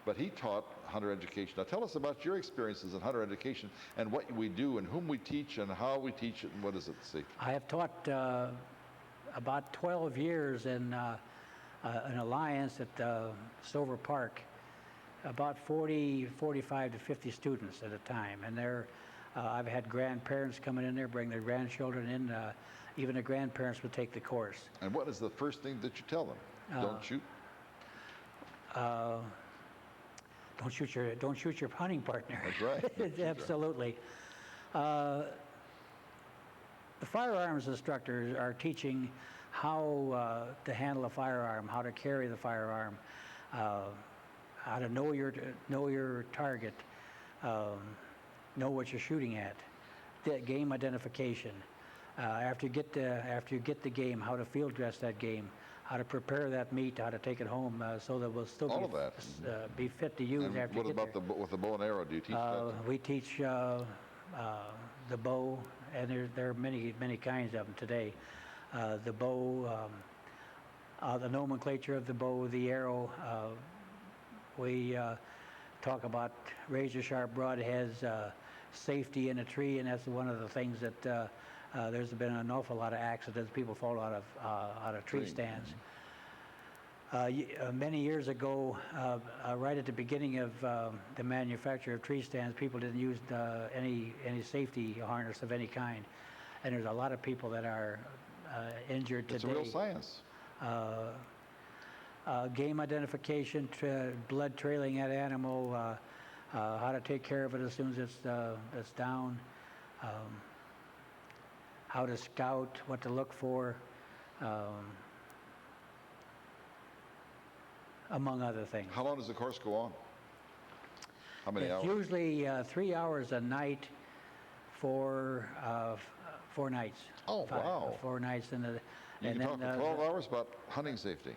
But he taught hunter education. Now tell us about your experiences in hunter education and what we do and whom we teach and how we teach it and what is it, see? I have taught about 12 years in an alliance at Stover Park, about 45 to 50 students at a time. And I've had grandparents coming in there, bring their grandchildren in. Even the grandparents would take the course. And what is the first thing that you tell them? Don't shoot? Don't shoot your hunting partner. That's right. Absolutely. The firearms instructors are teaching how to handle a firearm, how to carry the firearm, how to know your target, know what you're shooting at, game identification. After you get the game, how to field dress that game, how to prepare that meat, how to take it home, so that we'll still All of that. be fit to use And after what you get about there. with the bow and arrow? Do you teach that? We teach the bow, and there are many kinds of them today. The bow, the nomenclature of the bow, the arrow. We talk about razor sharp broadheads, safety in a tree, and that's one of the things that there's been an awful lot of accidents. People fall out of tree stands. Many years ago, right at the beginning of the manufacture of tree stands, people didn't use any safety harness of any kind, and there's a lot of people that are injured today. It's a real science. Game identification, blood trailing that animal, how to take care of it as soon as it's down, how to scout, what to look for, among other things. How long does the course go on? How many hours? It's usually 3 hours a night for 4 nights. Oh, wow. 4 nights, and You can talk for 12 hours about hunting safety.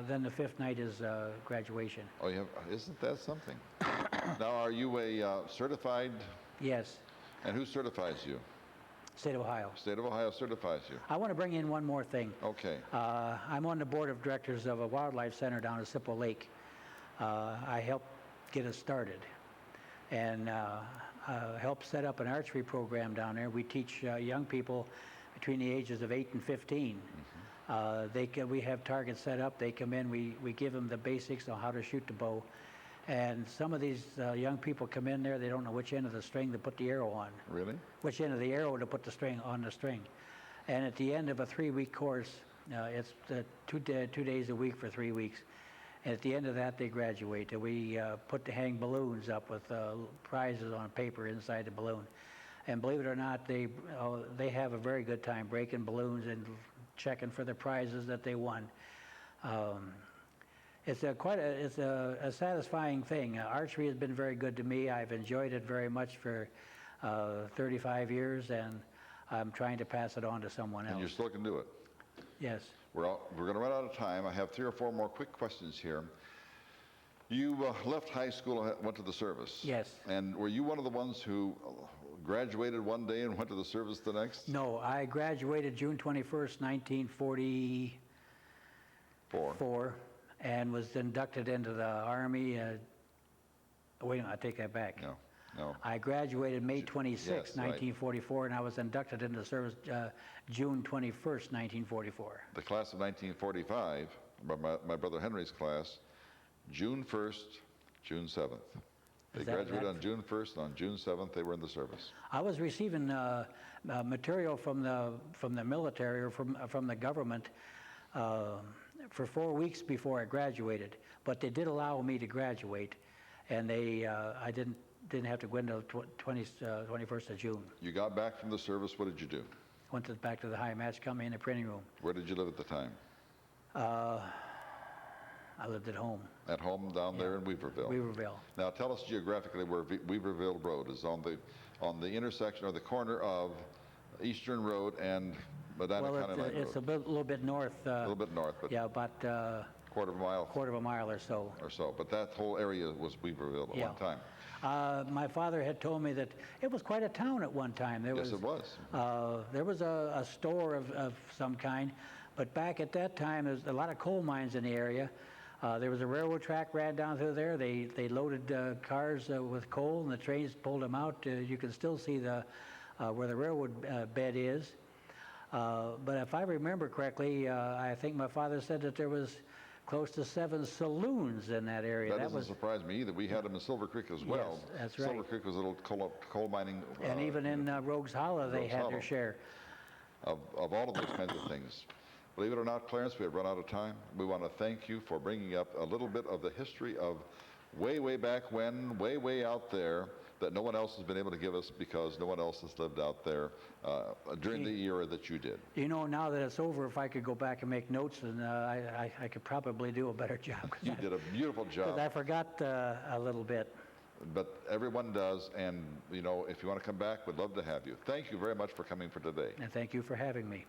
then the 5th night is graduation. Oh, you have, isn't that something? Now, are you a certified, Yes, and who certifies you? State of Ohio. State of Ohio certifies you. I want to bring in one more thing. Okay. I'm on the board of directors of a wildlife center down at Sipple Lake. I helped get it started, and helped set up an archery program down there. We teach young people between the ages of 8 and 15. We have targets set up. They come in. We give them the basics on how to shoot the bow. And some of these young people come in there. They don't know which end of the string to put the arrow on. Really? Which end of the arrow to put the string on the string. And at the end of a 3-week course, it's 2 days a week for 3 weeks. And at the end of that, they graduate. We hang balloons up with prizes on paper inside the balloon. And believe it or not, they have a very good time breaking balloons and checking for the prizes that they won. It's a satisfying thing. Archery has been very good to me. I've enjoyed it very much for 35 years, and I'm trying to pass it on to someone else. And you still can do it? Yes. We're going to run out of time. I have 3 or 4 more quick questions here. You left high school and went to the service. Yes. And were you one of the ones who graduated one day and went to the service the next? No, I graduated June 21st, 1944, and was inducted into the Army. Wait a minute, I take that back. No. I graduated May 26, Yes, right. 1944, and I was inducted into the service June 21st, 1944. The class of 1945, my brother Henry's class, June 1st, June 7th. They graduated on June 1st, and on June 7th they were in the service. I was receiving material from the military or from the government for 4 weeks before I graduated, but they did allow me to graduate, and I didn't have to go until 21st of June. You got back from the service. What did you do? Went back to the high match company in the printing room. Where did you live at the time? I lived at home. At home down there in Weaverville. Weaverville. Now tell us geographically where Weaverville Road is, on the intersection or the corner of Eastern Road and Medina County Line Road. It's a little bit north. A little bit north, but yeah, about quarter of a mile. Quarter of a mile or so. But that whole area was Weaverville at one time. My father had told me that it was quite a town at one time. Yes, it was. There was a store of some kind, but back at that time, there was a lot of coal mines in the area. There was a railroad track ran down through there. They loaded cars with coal, and the trains pulled them out. You can still see where the railroad bed is. But if I remember correctly, I think my father said that there was close to 7 saloons in that area. That doesn't surprise me either. We had them in Silver Creek as well. Yes, that's right. Silver Creek was a little coal mining. And even in Rogues Hollow, they had their share. Of all of those kinds of things. Believe it or not, Clarence, we have run out of time. We want to thank you for bringing up a little bit of the history of way back when, way out there, that no one else has been able to give us because no one else has lived out there during the era that you did. You know, now that it's over, if I could go back and make notes, and I could probably do a better job. You did a beautiful job. Because I forgot a little bit. But everyone does, and, you know, if you want to come back, we'd love to have you. Thank you very much for coming for today. And thank you for having me.